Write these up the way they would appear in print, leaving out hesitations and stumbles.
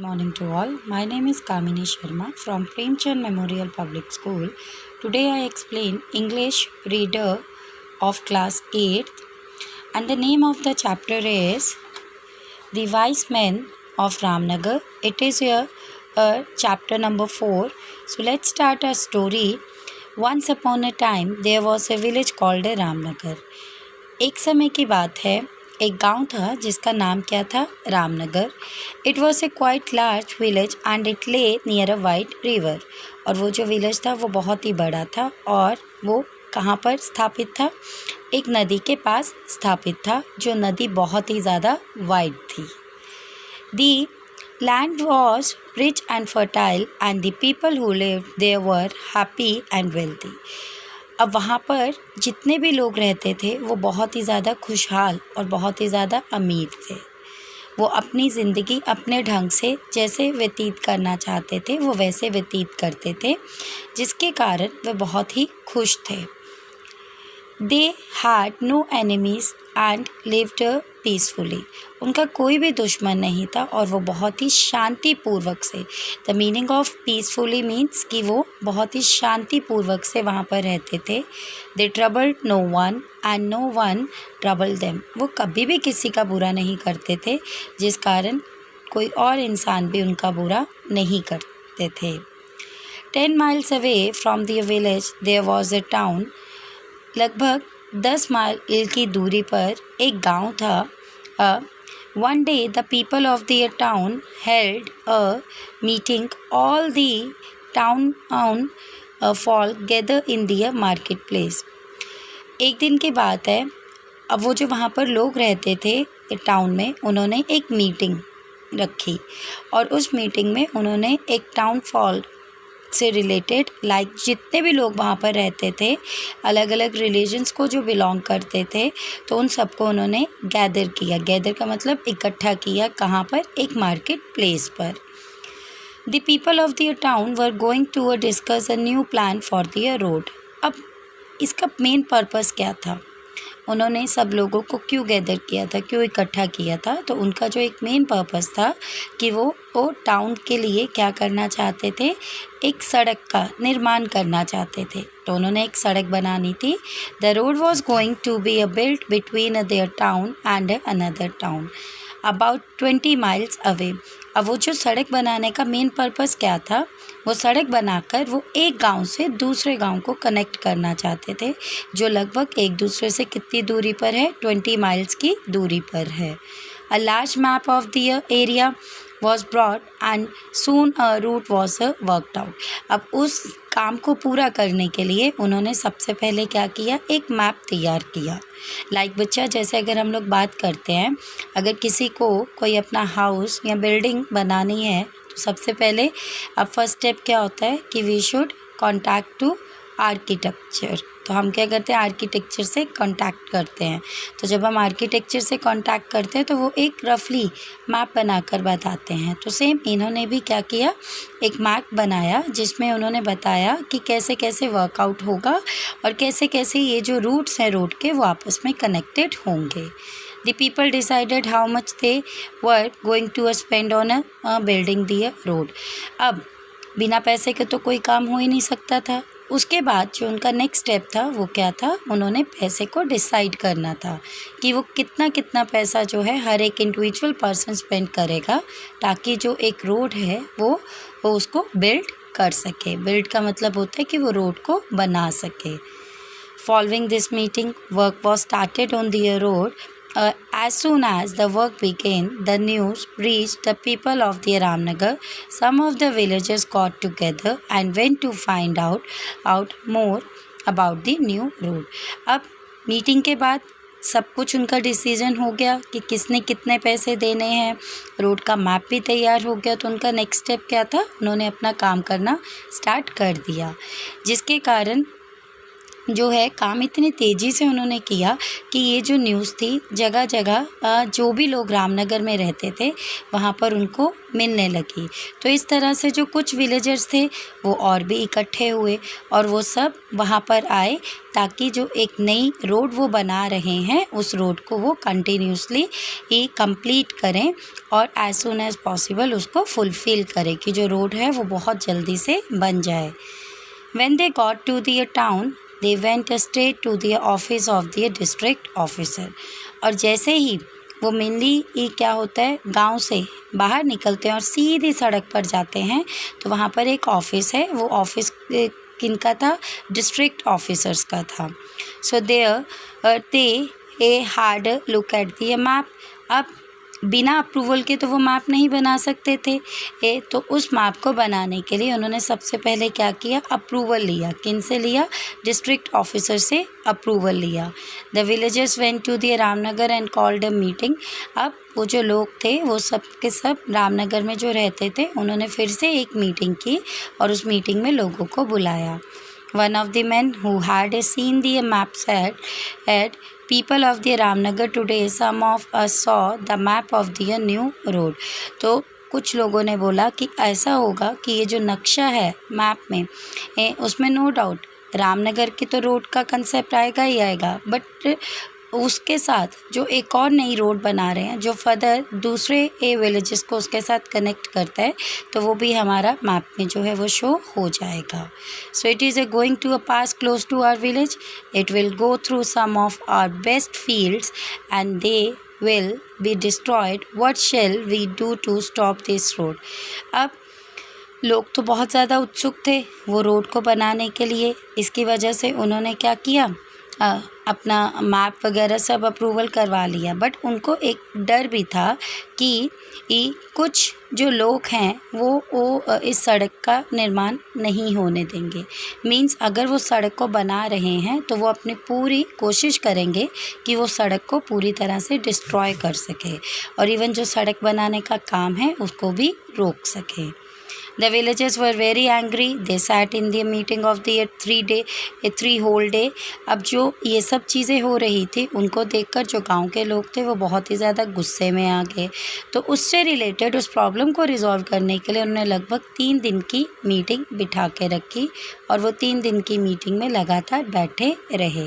Morning to all. My name is Kamini Sharma from Premchand Memorial Public School. Today I explain English Reader of class 8th, and the name of the chapter is The Wise Men of Ramnagar. It is here chapter number 4. So let's start our story. Once upon a time there was a village called Ramnagar. एक समय की बात है, एक गांव था जिसका नाम क्या था, Ramnagar. It was a quite large village and it ले नियर अ वाइड रिवर. और वो जो विलेज था वो बहुत ही बड़ा था और वो कहाँ पर स्थापित था, एक नदी के पास स्थापित था जो नदी बहुत ही ज़्यादा वाइड थी. The land was rich and fertile and the people who lived there were happy and wealthy. अब वहाँ पर जितने भी लोग रहते थे वो बहुत ही ज़्यादा खुशहाल और बहुत ही ज़्यादा अमीर थे. वो अपनी ज़िंदगी अपने ढंग से जैसे व्यतीत करना चाहते थे वो वैसे व्यतीत करते थे, जिसके कारण वे बहुत ही खुश थे. They had no enemies and lived peacefully. उनका कोई भी दुश्मन नहीं था और वो बहुत ही शांतिपूर्वक से, the meaning of peacefully means कि वो बहुत ही शांतिपूर्वक से वहाँ पर रहते थे. They troubled no one and no one troubled them. वो कभी भी किसी का बुरा नहीं करते थे, जिस कारण कोई और इंसान भी उनका बुरा नहीं करते थे. 10 miles away from the village there was a town. लगभग 10 माइल की दूरी पर एक गांव था. One day the people of the town held a meeting. All the town fall gather in the market place. एक दिन की बात है, अब वो जो वहाँ पर लोग रहते थे टाउन में, उन्होंने एक मीटिंग रखी और उस मीटिंग में उन्होंने एक टाउन फॉल से रिलेटेड जितने भी लोग वहाँ पर रहते थे, अलग अलग रिलीजन्स को जो बिलोंग करते थे, तो उन सबको उन्होंने गैदर किया. गैदर का मतलब इकट्ठा किया. कहाँ पर? एक मार्केट प्लेस पर. The people of the town were going to discuss a new plan for the road. अब इसका मेन पर्पस क्या था, उन्होंने सब लोगों को क्यों गैदर किया था, क्यों इकट्ठा किया था, तो उनका जो एक मेन पर्पस था कि वो टाउन के लिए क्या करना चाहते थे, एक सड़क का निर्माण करना चाहते थे. तो उन्होंने एक सड़क बनानी थी. The road was going to be a built between their town and another town about 20 miles away. अब वो जो सड़क बनाने का मेन पर्पस क्या था, वो सड़क बनाकर वो एक गांव से दूसरे गांव को कनेक्ट करना चाहते थे, जो लगभग एक दूसरे से कितनी दूरी पर है, 20 miles की दूरी पर है. A large map of the area was brought and soon a route was worked out. अब उस काम को पूरा करने के लिए उन्होंने सबसे पहले क्या किया, एक मैप तैयार किया. बच्चा, जैसे अगर हम लोग बात करते हैं, अगर किसी को कोई अपना हाउस या बिल्डिंग बनानी है तो सबसे पहले अब फर्स्ट स्टेप क्या होता है कि we should contact to architecture. तो हम क्या करते हैं, आर्किटेक्चर से कांटेक्ट करते हैं. तो जब हम आर्किटेक्चर से कांटेक्ट करते हैं तो वो एक रफली मैप बनाकर बताते हैं. तो सेम इन्होंने भी क्या किया, एक मैप बनाया जिसमें उन्होंने बताया कि कैसे कैसे वर्कआउट होगा और कैसे कैसे ये जो रूट्स हैं रोड के वो आपस में कनेक्टेड होंगे. The people decided how much they were going to spend on building the road. अब बिना पैसे के तो कोई काम हो ही नहीं सकता था. उसके बाद जो उनका नेक्स्ट स्टेप था वो क्या था, उन्होंने पैसे को डिसाइड करना था कि वो कितना कितना पैसा जो है हर एक इंडिविजुअल पर्सन स्पेंड करेगा, ताकि जो एक रोड है वो उसको बिल्ड कर सके. बिल्ड का मतलब होता है कि वो रोड को बना सके. Following this meeting work was started on the road. As soon as the work began, the news reached the people of the Ramnagar. Some of the villagers got together and went to find out more about the new road. अब meeting के बाद सब कुछ उनका decision हो गया कि किसने कितने पैसे देने हैं, रोड का मैप भी तैयार हो गया. तो उनका नेक्स्ट स्टेप क्या था, उन्होंने अपना काम करना स्टार्ट कर दिया, जिसके कारण जो है काम इतनी तेज़ी से उन्होंने किया कि ये जो न्यूज़ थी जगह जगह जो भी लोग रामनगर में रहते थे वहाँ पर उनको मिलने लगी। तो इस तरह से जो कुछ विलेजर्स थे वो और भी इकट्ठे हुए और वो सब वहाँ पर आए ताकि जो एक नई रोड वो बना रहे हैं उस रोड को वो कंटिन्यूसली ही कंप्लीट करें और एज सून एज़ पॉसिबल उसको फुलफ़िल करें कि जो रोड है वो बहुत जल्दी से बन जाए। When they got to the town, they went straight to the office of the district officer. और जैसे ही वो मेनली ये क्या होता है गांव से बाहर निकलते हैं और सीधी सड़क पर जाते हैं तो वहाँ पर एक ऑफिस है। वो ऑफिस किनका था? डिस्ट्रिक्ट ऑफिसर्स का था। So there they had look at the map. अब बिना अप्रूवल के तो वो मैप नहीं बना सकते थे तो उस मैप को बनाने के लिए उन्होंने सबसे पहले क्या किया? अप्रूवल लिया। किन से लिया? डिस्ट्रिक्ट ऑफिसर से अप्रूवल लिया। The villagers went to the Ramnagar and called a meeting. अब वो जो लोग थे वो सब के सब रामनगर में जो रहते थे उन्होंने फिर से एक मीटिंग की और उस मीटिंग में लोगों को बुलाया। One of the men who had seen the map said, "People of the Ramnagar today, some of us saw the map of the new road." तो कुछ लोगों ने बोला कि ऐसा होगा कि ये जो नक्शा है मैप में उसमें नो डाउट रामनगर की तो रोड का कंसेप्ट आएगा ही आएगा, बट उसके साथ जो एक और नई रोड बना रहे हैं जो फर्दर दूसरे विलेजेस को उसके साथ कनेक्ट करता है तो वो भी हमारा मैप में जो है वो शो हो जाएगा। So it is going to a pass close to our village. It will go through some of our best fields and they will be destroyed. What shall we do to stop this road? अब लोग तो बहुत ज़्यादा उत्सुक थे वो road को बनाने के लिए। इसकी वजह से उन्होंने क्या किया? अपना मैप वगैरह सब अप्रूवल करवा लिया, बट उनको एक डर भी था कि कुछ जो लोग हैं वो इस सड़क का निर्माण नहीं होने देंगे। मींस अगर वो सड़क को बना रहे हैं तो वो अपनी पूरी कोशिश करेंगे कि वो सड़क को पूरी तरह से डिस्ट्रॉय कर सके और इवन जो सड़क बनाने का काम है उसको भी रोक सके। The villagers were very angry. They sat in the meeting of the 3 whole day. अब जो ये सब चीज़ें हो रही थी उनको देखकर जो गांव के लोग थे वो बहुत ही ज़्यादा गुस्से में आ गए। तो उससे रिलेटेड उस प्रॉब्लम को रिजॉल्व करने के लिए उन्होंने लगभग 3 दिन की मीटिंग बिठा के रखी और वो 3 दिन की मीटिंग में लगातार बैठे रहे।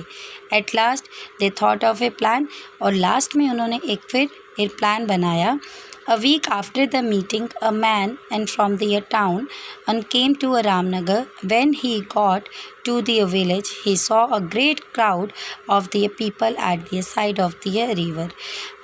At last they thought of A plan और लास्ट में उन्होंने एक प्लान बनाया। A week after the meeting, a man and from the town and came to Ramnagar. When he got to the village, he saw a great crowd of the people at the side of the river.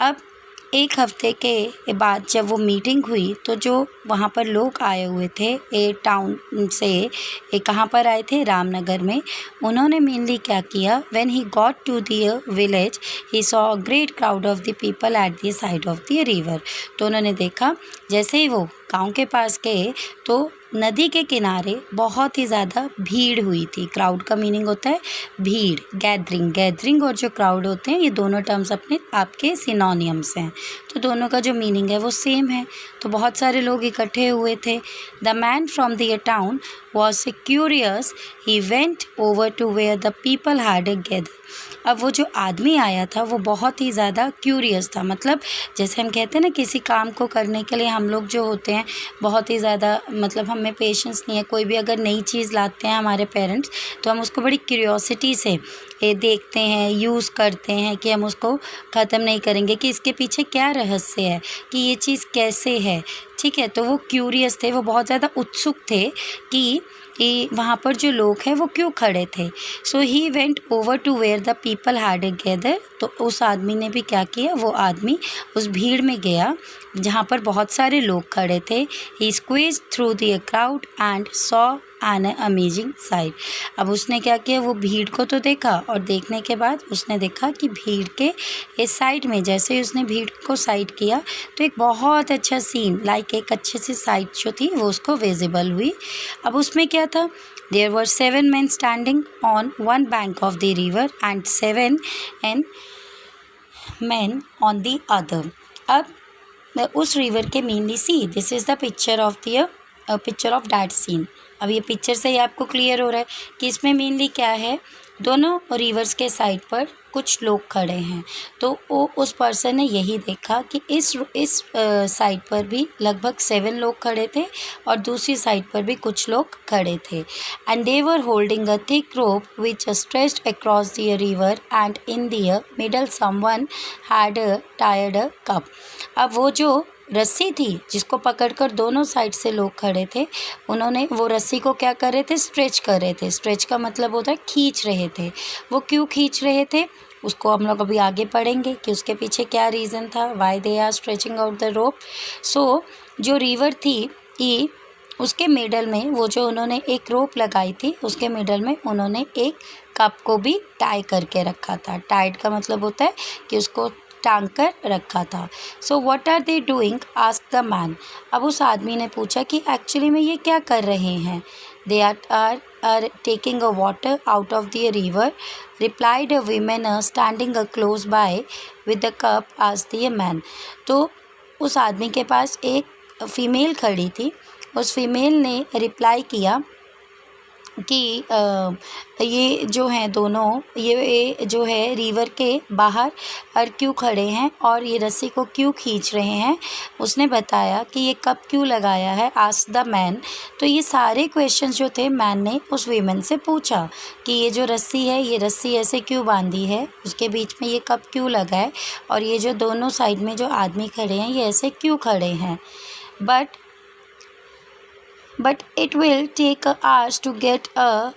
अब एक हफ्ते के बाद जब वो meeting हुई तो जो वहाँ पर लोग आए हुए थे टाउन से कहाँ पर आए थे? रामनगर में। उन्होंने मेनली क्या किया? When he got to the village he saw a great crowd of the people at the side of the river. तो उन्होंने देखा जैसे ही वो गांव के पास गए तो नदी के किनारे बहुत ही ज़्यादा भीड़ हुई थी। क्राउड का मीनिंग होता है भीड़, गैदरिंग और जो क्राउड होते हैं ये दोनों टर्म्स अपने आपके सिनोनियम्स हैं, तो दोनों का जो मीनिंग है वो सेम है। तो बहुत सारे लोग इकट्ठे हुए थे। The man from the town was curious, he went over to where the people had gather. अब वो जो आदमी आया था वो बहुत ही ज़्यादा क्यूरियस था। मतलब जैसे हम कहते हैं ना किसी काम को करने के लिए हम लोग जो होते हैं बहुत ही ज़्यादा मतलब हमें पेशेंस नहीं है। कोई भी अगर नई चीज़ लाते हैं हमारे पेरेंट्स तो हम उसको बड़ी क्यूरियोसिटी से देखते हैं, यूज़ करते हैं कि हम उसको ख़त्म नहीं करेंगे कि इसके पीछे क्या रहस्य है, कि ये चीज़ कैसे है। ठीक है, तो वो क्यूरियस थे, वो बहुत ज़्यादा उत्सुक थे कि वहाँ पर जो लोग हैं वो क्यों खड़े थे। So he went over to where the people had gather. तो उस आदमी ने भी क्या किया? वो आदमी उस भीड़ में गया जहाँ पर बहुत सारे लोग खड़े थे। He squeezed through the crowd and saw an amazing sight. अब उसने क्या किया? वो भीड़ को तो देखा और देखने के बाद उसने देखा कि भीड़ के इस साइड में जैसे ही उसने भीड़ को साइड किया तो एक बहुत अच्छा सीन लाइक एक अच्छे से साइट जो थी वो उसको विजिबल हुई। अब उसमें क्या था? There were 7 men standing on one bank of the river and 7 men on the other. अब उस रिवर के mainly see this is the picture of that scene. अब ये पिक्चर से ही आपको क्लियर हो रहा है कि इसमें मेनली क्या है दोनों रिवर्स के साइड पर कुछ लोग खड़े हैं। तो उस पर्सन ने यही देखा कि इस साइड पर भी लगभग 7 लोग खड़े थे और दूसरी साइड पर भी कुछ लोग खड़े थे। And they were holding a thick rope which stretched across the river and in the middle someone had tired a cup. अब वो जो रस्सी थी जिसको पकड़कर दोनों साइड से लोग खड़े थे, उन्होंने वो रस्सी को क्या कर रहे थे, स्ट्रेच कर रहे थे। स्ट्रेच का मतलब होता है खींच रहे थे। वो क्यों खींच रहे थे उसको हम लोग अभी आगे पढ़ेंगे कि उसके पीछे क्या रीज़न था, why they are stretching out the rope. So जो रिवर थी उसके मिडल में वो जो उन्होंने एक रोप लगाई थी उसके मिडल में उन्होंने एक कप को भी टाई करके रखा था। टाइड का मतलब होता है कि उसको टांग कर रखा था। So what are they doing, ask the man. अब उस आदमी ने पूछा कि एक्चुअली में ये क्या कर रहे हैं। They are taking a water out of the river, replied a women standing close by with the cup, asked the man. तो उस आदमी के पास एक फीमेल खड़ी थी। उस फीमेल ने रिप्लाई किया कि ये जो हैं दोनों, ये जो है रिवर के बाहर और क्यों खड़े हैं और ये रस्सी को क्यों खींच रहे हैं। उसने बताया कि ये कप क्यों लगाया है, आस्क द मैन। तो ये सारे क्वेश्चंस जो थे मैन ने उस वीमेन से पूछा कि ये जो रस्सी है, ये रस्सी ऐसे क्यों बांधी है, उसके बीच में ये कप क्यों लगा है, और ये जो दोनों साइड में जो आदमी खड़े हैं ये ऐसे क्यों खड़े हैं। But it will take hours to get a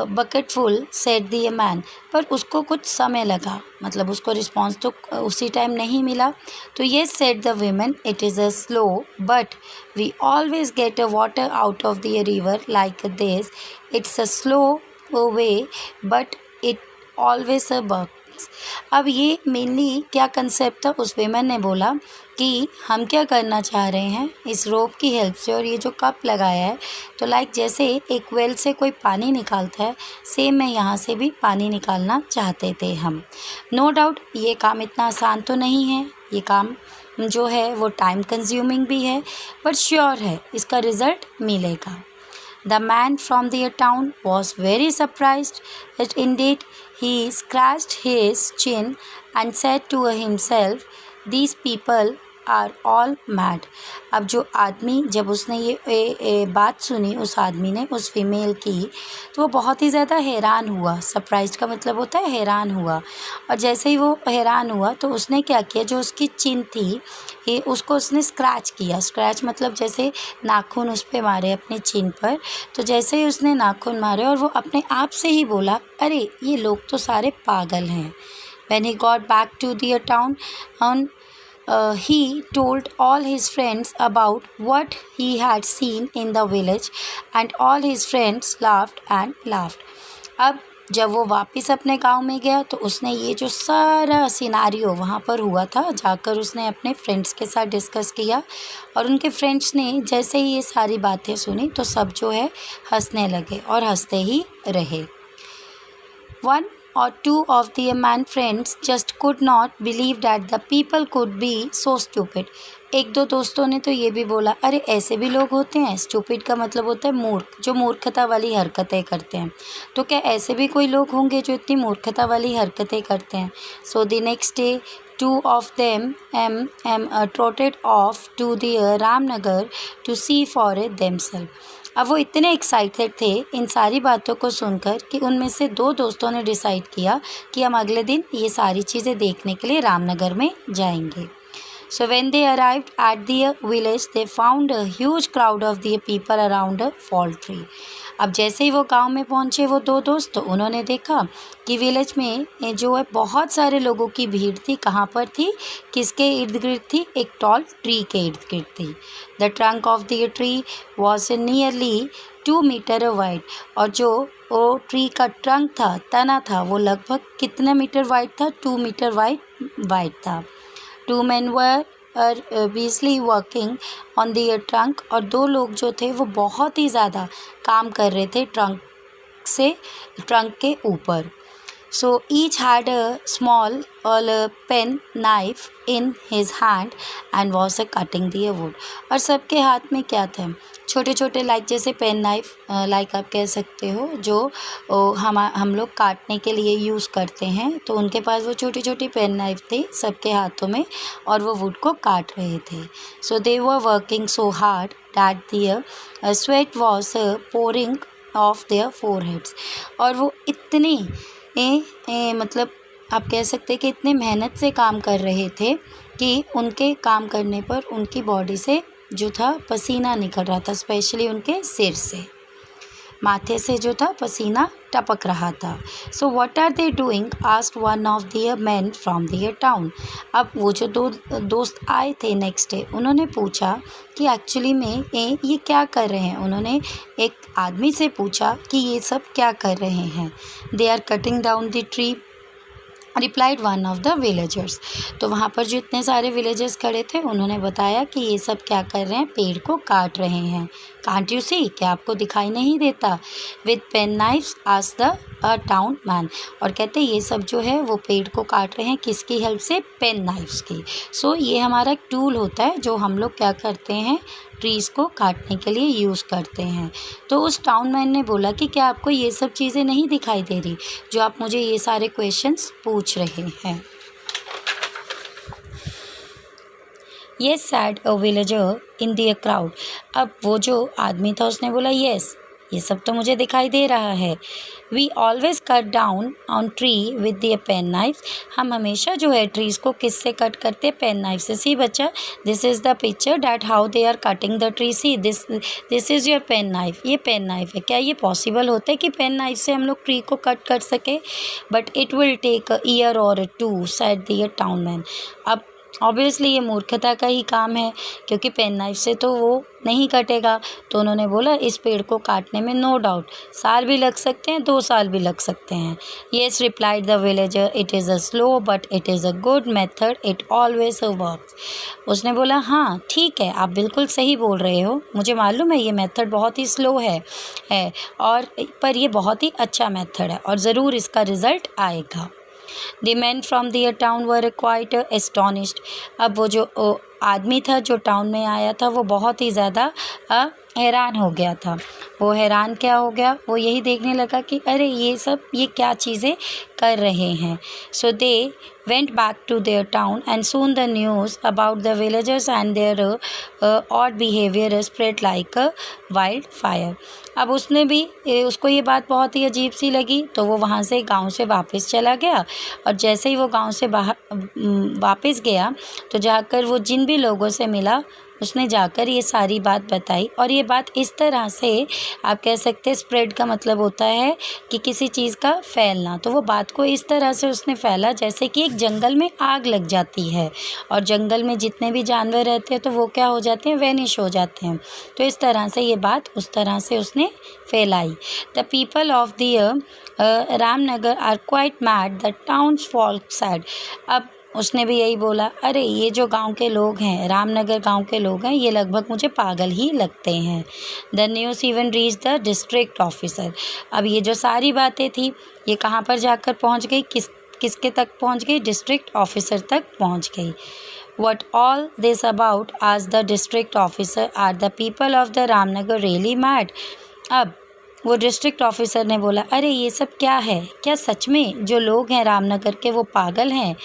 bucket full, said the man. पर उसको कुछ समय लगा, मतलब उसको रिस्पॉन्स तो उसी टाइम नहीं मिला। तो ये said the women, it is a slow but we always get a water out of the river like this. It's a slow way but it always works. अब ये मेनली क्या कंसेप्ट था, उस वेमन ने बोला कि हम क्या करना चाह रहे हैं इस रोप की हेल्प से, और ये जो कप लगाया है तो लाइक जैसे एक वेल से कोई पानी निकालता है, सेम में यहाँ से भी पानी निकालना चाहते थे हम। नो डाउट ये काम इतना आसान तो नहीं है, ये काम जो है वो टाइम कंज्यूमिंग भी है, बट श्योर है इसका रिज़ल्ट मिलेगा। The man from their town was very surprised, that indeed he scratched his chin and said to himself, "These people are all mad." अब जो आदमी, जब उसने ये बात सुनी उस आदमी ने, उस फीमेल की, तो वो बहुत ही ज़्यादा हैरान हुआ। सरप्राइज का मतलब होता है हैरान हुआ। और जैसे ही वो हैरान हुआ तो उसने क्या किया, जो उसकी चिन थी उसको उसने स्क्रैच किया। स्क्रैच मतलब जैसे नाखून उस पर मारे अपने चिन पर। तो जैसे ही उसने नाखून मारे और वो अपने आप से ही बोला, अरे ये लोग तो सारे पागल हैं। When he got back to their town, he told all his friends about what he had seen in the village, and all his friends laughed and laughed. अब जब वो वापस अपने गांव में गया तो उसने ये जो सारा सिनारियो वहाँ पर हुआ था जाकर उसने अपने फ्रेंड्स के साथ डिस्कस किया, और उनके फ्रेंड्स ने जैसे ही ये सारी बातें सुनी तो सब जो है हंसने लगे और हंसते ही रहे। One or two of their man friends just could not believe that the people could be so stupid. एक दो दोस्तों ने तो ये भी बोला, अरे ऐसे भी लोग होते हैं। स्टूपिड का मतलब होता है मूर्ख, जो मूर्खता वाली हरकतें करते हैं। तो क्या ऐसे भी कोई लोग होंगे जो इतनी मूर्खता वाली हरकतें करते हैं। So the next day two of them trotted off to the Ramnagar to see for it themselves. अब वो इतने एक्साइटेड थे इन सारी बातों को सुनकर कि उनमें से 2 दोस्तों ने डिसाइड किया कि हम अगले दिन ये सारी चीज़ें देखने के लिए रामनगर में जाएंगे। So when they arrived at the village, they found a huge crowd of the people around a fall tree. अब जैसे ही वो गांव में पहुंचे वो 2 दोस्त, तो उन्होंने देखा कि विलेज में जो है बहुत सारे लोगों की भीड़ थी। कहाँ पर थी, किसके इर्द गिर्द थी, एक टॉल ट्री के इर्द गिर्द थी। The trunk of the tree was nearly 2 metre wide, और जो वो ट्री का ट्रंक था, तना था, वो लगभग कितने मीटर वाइड था, 2 मीटर वाइड था। 2 men were busily working on the trunk, और 2 लोग जो थे वो बहुत ही ज़्यादा काम कर रहे थे ट्रंक के ऊपर। So each had a small pen knife in his hand and was cutting the wood. और सबके हाथ में क्या थे, छोटे छोटे लाइक जैसे पेन नाइफ, लाइक आप कह सकते हो जो हम लोग काटने के लिए यूज़ करते हैं, तो उनके पास वो छोटी छोटी पेन नाइफ थी सबके हाथों में और वो वुड को काट रहे थे. So they were working so hard that their sweat was pouring off their foreheads. और वो इतनी मतलब आप कह सकते हैं कि इतने मेहनत से काम कर रहे थे कि उनके काम करने पर उनकी बॉडी से जो था पसीना निकल रहा था, स्पेशली उनके सिर से, माथे से जो था पसीना टपक रहा था. So what are they doing asked one of their man from their town. अब वो जो दो दोस्त आए थे नेक्स्ट डे, उन्होंने पूछा कि एक्चुअली में ये क्या कर रहे हैं. उन्होंने एक आदमी से पूछा कि ये सब क्या कर रहे हैं. They are cutting down the tree replied one of the villagers. तो वहाँ पर जो इतने सारे विलेजर्स खड़े थे उन्होंने बताया कि ये सब क्या कर रहे हैं, पेड़ को काट रहे हैं. कांट यू सी, क्या आपको दिखाई नहीं देता. With pen knives asked the town man. और कहते ये सब जो है वो पेड़ को काट रहे हैं किसकी हेल्प से, पेन नाइफ्स की. सो ये हमारा एक टूल होता है जो हम लोग क्या करते हैं, ट्रीज़ को काटने के लिए यूज़ करते हैं. तो उस टाउन मैन ने बोला कि क्या आपको ये सब चीज़ें नहीं दिखाई दे रही जो आप मुझे ये सारे क्वेश्चंस पूछ रहे हैं. Yes sad a villager in the crowd. अब वो जो आदमी था उसने बोला येस, ये सब तो मुझे दिखाई दे रहा है. We always cut down on tree with the pen knife. हम हमेशा जो है ट्रीज़ को किससे कट करते हैं, पेन नाइफ से. सी बच्चा, this is the picture that how they are cutting the tree. See this is your pen knife. ये पेन नाइफ है. क्या ये पॉसिबल होता है कि पेन नाइफ से हम लोग ट्री को कट कर सके. But it will take a year or two, said the town man. अब ऑब्वियसली ये मूर्खता का ही काम है क्योंकि पेन नाइफ से तो वो नहीं कटेगा. तो उन्होंने बोला इस पेड़ को काटने में नो डाउट साल भी लग सकते हैं, 2 साल भी लग सकते हैं. Yes replied the villager, it is a slow but it is a good method, it always works. उसने बोला हाँ ठीक है, आप बिल्कुल सही बोल रहे हो, मुझे मालूम है ये मेथड बहुत ही स्लो है और पर ये बहुत ही अच्छा मेथड है और ज़रूर इसका रिज़ल्ट आएगा. The men from their town were quite astonished. अब वो जो आदमी था जो टाउन में आया था वो बहुत ही ज़्यादा हैरान हो गया था. वो हैरान क्या हो गया, वो यही देखने लगा कि अरे ये क्या चीज़ें कर रहे हैं. So they went back to their town and soon the news about the villagers and their odd behavior spread like a wildfire. अब उसको ये बात बहुत ही अजीब सी लगी तो वो वहाँ से गांव से वापस चला गया. और जैसे ही वो गांव से वापस गया तो जाकर वो जिन भी लोगों से मिला उसने जाकर ये सारी बात बताई. और ये बात इस तरह से आप कह सकते हैं, स्प्रेड का मतलब होता है कि किसी चीज़ का फैलना. तो वो बात को इस तरह से उसने फैला जैसे कि एक जंगल में आग लग जाती है और जंगल में जितने भी जानवर रहते हैं तो वो क्या हो जाते हैं, वैनिश हो जाते हैं. तो इस तरह से ये बात उस तरह से उसने फैलाई. The people of the Ramnagar are quite mad, the townsfolk said. अब उसने भी यही बोला, अरे ये जो गांव के लोग हैं, रामनगर गांव के लोग हैं, ये लगभग मुझे पागल ही लगते हैं. The news even reach the district officer. अब ये जो सारी बातें थी ये कहाँ पर जाकर पहुंच गई, किसके तक पहुंच गई, डिस्ट्रिक्ट ऑफिसर तक पहुंच गई. What all this about? asked the district officer. Are the people of the Ramnagar really mad? अब वो डिस्ट्रिक्ट ऑफिसर ने बोला, अरे ये सब क्या है, क्या सच में जो लोग हैं रामनगर के वो पागल हैं.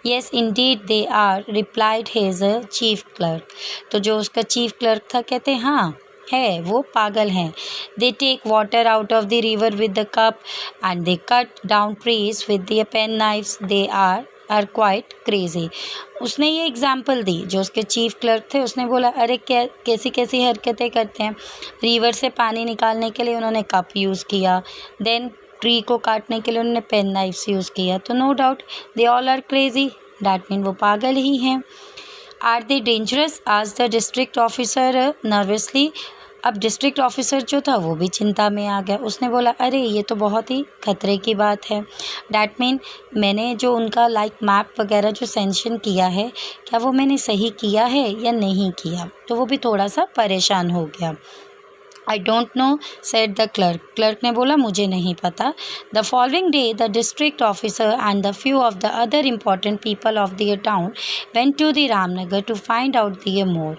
Yes indeed they are, replied his chief clerk. तो जो उसका चीफ क्लर्क था कहते हैं हाँ है, वो पागल हैं. They take water out of the river with the cup and they cut down trees with the pen knives. They are quite crazy. उसने ये एग्जाम्पल दी, जो उसके चीफ क्लर्क थे उसने बोला अरे कैसी कैसी हरकतें करते हैं. रिवर से पानी निकालने के लिए उन्होंने कप यूज़ किया, देन ट्री को काटने के लिए उन्होंने पेन नाइफ्स यूज़ किया. तो no doubt they all are crazy, that mean वो पागल ही हैं. आर दे डेंजरस, आज द डिस्ट्रिक्ट ऑफिसर नर्वसली. अब डिस्ट्रिक्ट ऑफिसर जो था वो भी चिंता में आ गया. उसने बोला अरे ये तो बहुत ही खतरे की बात है. डैट मीन मैंने जो उनका लाइक मैप वगैरह जो सेंशन किया है, क्या वो मैंने सही किया है या नहीं किया. तो वो भी थोड़ा सा परेशान हो गया. I don't know, said the clerk. Clerk ने बोला मुझे नहीं पता. The following day, the district officer and the few of the other important people of the town went to the Ramnagar to find out the more.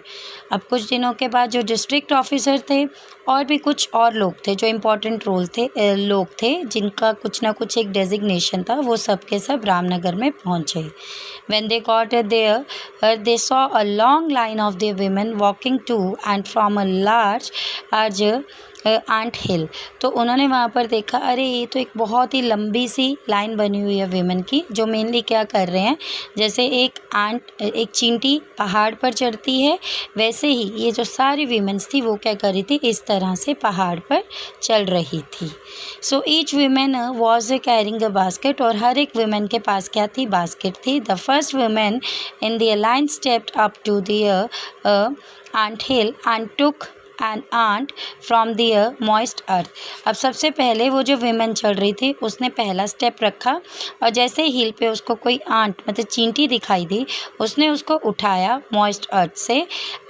अब कुछ दिनों के बाद जो डिस्ट्रिक्ट ऑफिसर थे और भी कुछ और लोग थे जो इम्पोर्टेंट लोग थे जिनका कुछ ना कुछ एक डेजिग्नेशन था, वो सब के सब रामनगर में पहुँचे. When they got there, they saw a long line of the women walking to and from a large ant hill. तो उन्होंने वहाँ पर देखा, अरे ये तो एक बहुत ही लंबी सी लाइन बनी हुई है विमेन की, जो मेनली क्या कर रहे हैं, जैसे एक चींटी पहाड़ पर चढ़ती है वैसे ही ये जो सारी वीमेंस थी वो क्या कर रही थी, इस तरह से पहाड़ पर चल रही थी. So each women was carrying a basket, और हर एक वीमेन के पास क्या थी, बास्केट थी. The first women in the line stepped up to the ant hill and took an ant from the moist earth. अब सबसे पहले वो जो विमेन चल रही थी उसने पहला स्टेप रखा, और जैसे ही हिल पे उसको कोई आंट मतलब चींटी दिखाई दी, उसने उसको उठाया मॉइस्ट अर्थ से.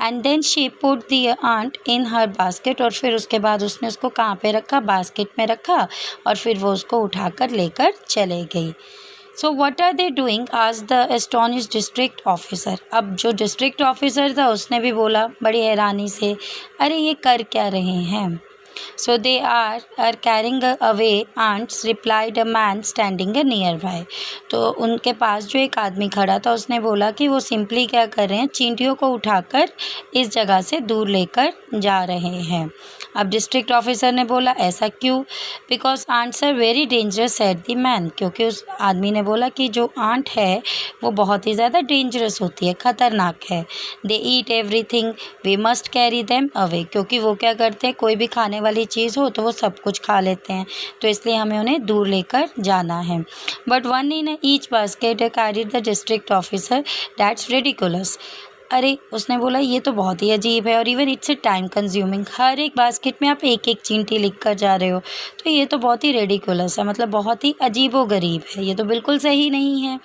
And then she put the ant in her basket, और फिर उसके बाद उसने उसको कहाँ पे रखा, बास्केट में रखा, और फिर वो उसको उठाकर लेकर चले गई. So what are they doing आज द एस्टोनिश डिस्ट्रिक्ट ऑफिसर. अब जो डिस्ट्रिक्ट ऑफिसर था उसने भी बोला बड़ी हैरानी से, अरे ये कर क्या रहे हैं. So they are carrying away ants, replied a man standing nearby. तो उनके पास जो एक आदमी खड़ा था उसने बोला कि वो सिंपली क्या कर रहे हैं, चींटियों को उठाकर इस जगह से दूर लेकर जा रहे हैं. अब डिस्ट्रिक्ट ऑफिसर ने बोला ऐसा क्यों. Because ants are very dangerous said the man. क्योंकि उस आदमी ने बोला कि जो आंट है वो बहुत ही ज़्यादा डेंजरस होती है, ख़तरनाक है. They eat everything, we must carry them away. क्योंकि वो क्या करते हैं, कोई भी खाने वाली चीज़ हो तो वो सब कुछ खा लेते हैं, तो इसलिए हमें उन्हें दूर लेकर जाना है. But one in each basket carried the district officer, that's ridiculous. अरे उसने बोला ये तो बहुत ही अजीब है, और even it's a time consuming. हर एक बास्केट में आप एक एक चींटी लिख कर जा रहे हो, तो ये तो बहुत ही रेडिकुलस है, मतलब बहुत ही अजीबो गरीब है, ये तो बिल्कुल सही नहीं है.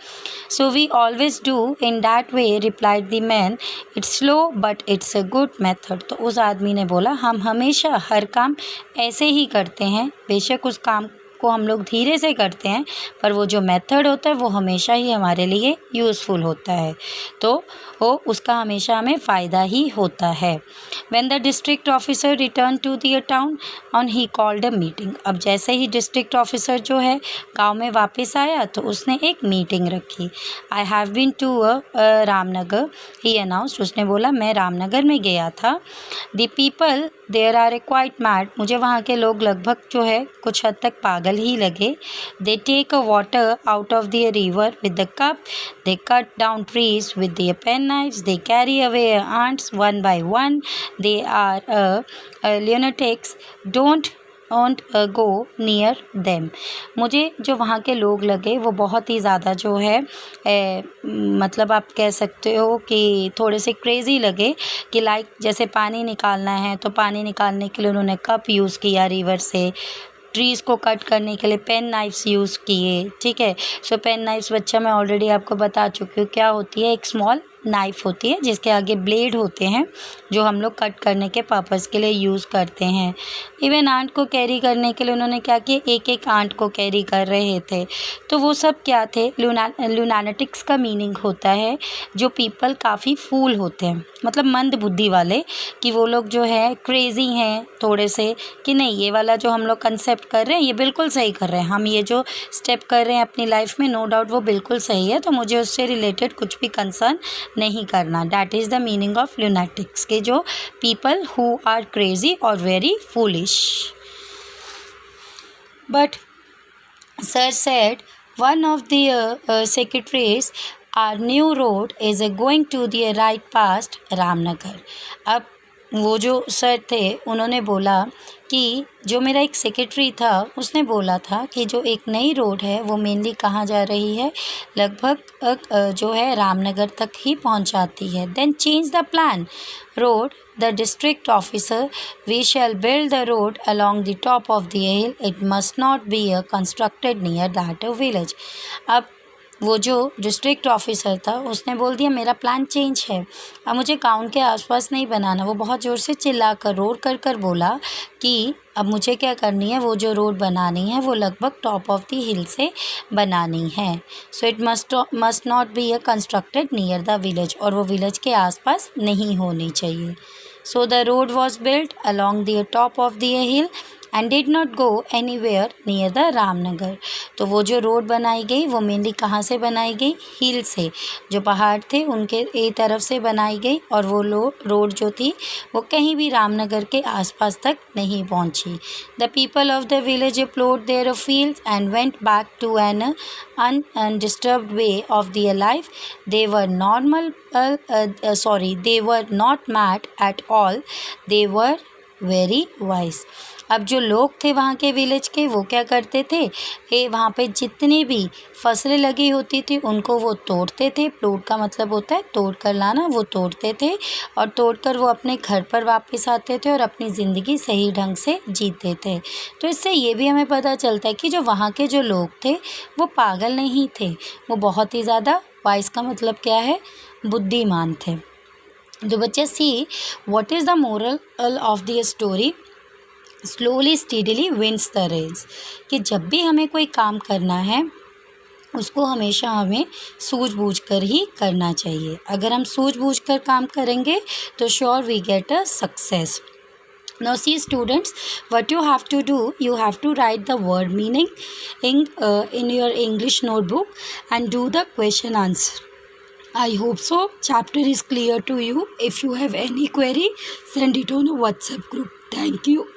So we always do in that way, replied the man. It's slow but it's a good method. तो उस आदमी ने बोला हम हमेशा हर काम ऐसे ही करते हैं, बेशक उस काम को हम लोग धीरे से करते हैं, पर वो जो मेथड होता है वो हमेशा ही हमारे लिए यूज़फुल होता है, तो वो उसका हमेशा हमें फ़ायदा ही होता है. When the district officer return to the town on he called a meeting. अब जैसे ही डिस्ट्रिक्ट ऑफिसर जो है गांव में वापस आया तो उसने एक मीटिंग रखी. I have been to Ramnagar, he announced. उसने बोला मैं रामनगर में गया था. The people there are a quite mad. मुझे वहाँ के लोग लगभग जो है कुछ हद तक पागल ही लगे. They take a water out of the river with the cup, they cut down trees with the pen knives, they carry away ants one by one, they are lunatics, don't go near them. मुझे जो वहाँ के लोग लगे वो बहुत ही ज़्यादा जो है मतलब आप कह सकते हो कि थोड़े से क्रेज़ी लगे, कि लाइक जैसे पानी निकालना है तो पानी निकालने के लिए उन्होंने कप यूज़ किया रिवर से, ट्रीज़ को कट करने के लिए पेन नाइफ्स यूज़ किए. ठीक है, सो पेन नाइफ्स बच्चा मैं ऑलरेडी आपको बता चुकी हूँ क्या होती है, एक स्मॉल नाइफ़ होती है जिसके आगे ब्लेड होते हैं जो हम लोग कट करने के पर्पज़ के लिए यूज़ करते हैं. इवन आंट को कैरी करने के लिए उन्होंने क्या किया, एक एक आंट को कैरी कर रहे थे. तो वो सब क्या थे, लुनाटिक्स का मीनिंग होता है जो पीपल काफ़ी फूल होते हैं, मतलब मंद बुद्धि वाले, कि वो लोग जो है क्रेज़ी हैं थोड़े से, कि नहीं ये वाला जो हम लोग कंसेप्ट कर रहे हैं ये बिल्कुल सही कर रहे हैं, हम ये जो स्टेप कर रहे हैं अपनी लाइफ में नो डाउट वो बिल्कुल सही है, तो मुझे उससे रिलेटेड कुछ भी कंसर्न नहीं करना. That is the meaning of lunatics, के जो पीपल हु आर क्रेजी और very foolish. But sir said one of the secretaries, our new road is going to the right past Ramnagar. अब वो जो सर थे उन्होंने बोला कि जो मेरा एक सेक्रेटरी था उसने बोला था कि जो एक नई रोड है वो मेनली कहाँ जा रही है, लगभग जो है रामनगर तक ही पहुँचाती है. Then change the plan wrote the district officer, we shall build the road along the top of the hill, it must not be constructed near that village. अब वो जो डिस्ट्रिक्ट ऑफिसर था उसने बोल दिया मेरा प्लान चेंज है, अब मुझे गाँव के आसपास नहीं बनाना। वो बहुत ज़ोर से चिल्ला कर रोर कर बोला कि अब मुझे क्या करनी है, वो जो रोड बनानी है वो लगभग टॉप ऑफ द हिल से बनानी है। So it must not be constructed near the village, और वो विलेज के आसपास नहीं होनी चाहिए। So the road was built along the top of the hill and did not go anywhere near the Ramnagar. तो वो जो रोड बनाई गई वो मेनली कहाँ से बनाई गई, हिल से, जो पहाड़ थे उनके एक तरफ से बनाई गई, और वो रोड जो थी वो कहीं भी रामनगर के आसपास तक नहीं पहुंची। The people of the village plot their fields and went back to an undisturbed way of their life. They were they were not mad at all, they were very wise. अब जो लोग थे वहाँ के विलेज के, वो क्या करते थे, वहाँ पे जितनी भी फसलें लगी होती थी उनको वो तोड़ते थे। प्लॉट का मतलब होता है तोड़ कर लाना, वो तोड़ते थे और तोड़कर वो अपने घर पर वापस आते थे और अपनी ज़िंदगी सही ढंग से जीते थे। तो इससे ये भी हमें पता चलता है कि जो वहाँ के जो लोग थे वो पागल नहीं थे, वो बहुत ही ज़्यादा वाइज का मतलब क्या है, बुद्धिमान थे। तो बच्चे see what is the moral of the story, slowly steadily wins the race. कि जब भी हमें कोई काम करना है उसको हमेशा हमें सूझबूझ कर ही करना चाहिए। अगर हम सूझबूझ कर काम करेंगे तो sure we get a success. Now see students, what you have to do, you have to write the word meaning in your English notebook and do the question answer. I hope so chapter is clear to you. If you have any query, send it on a WhatsApp group. Thank you.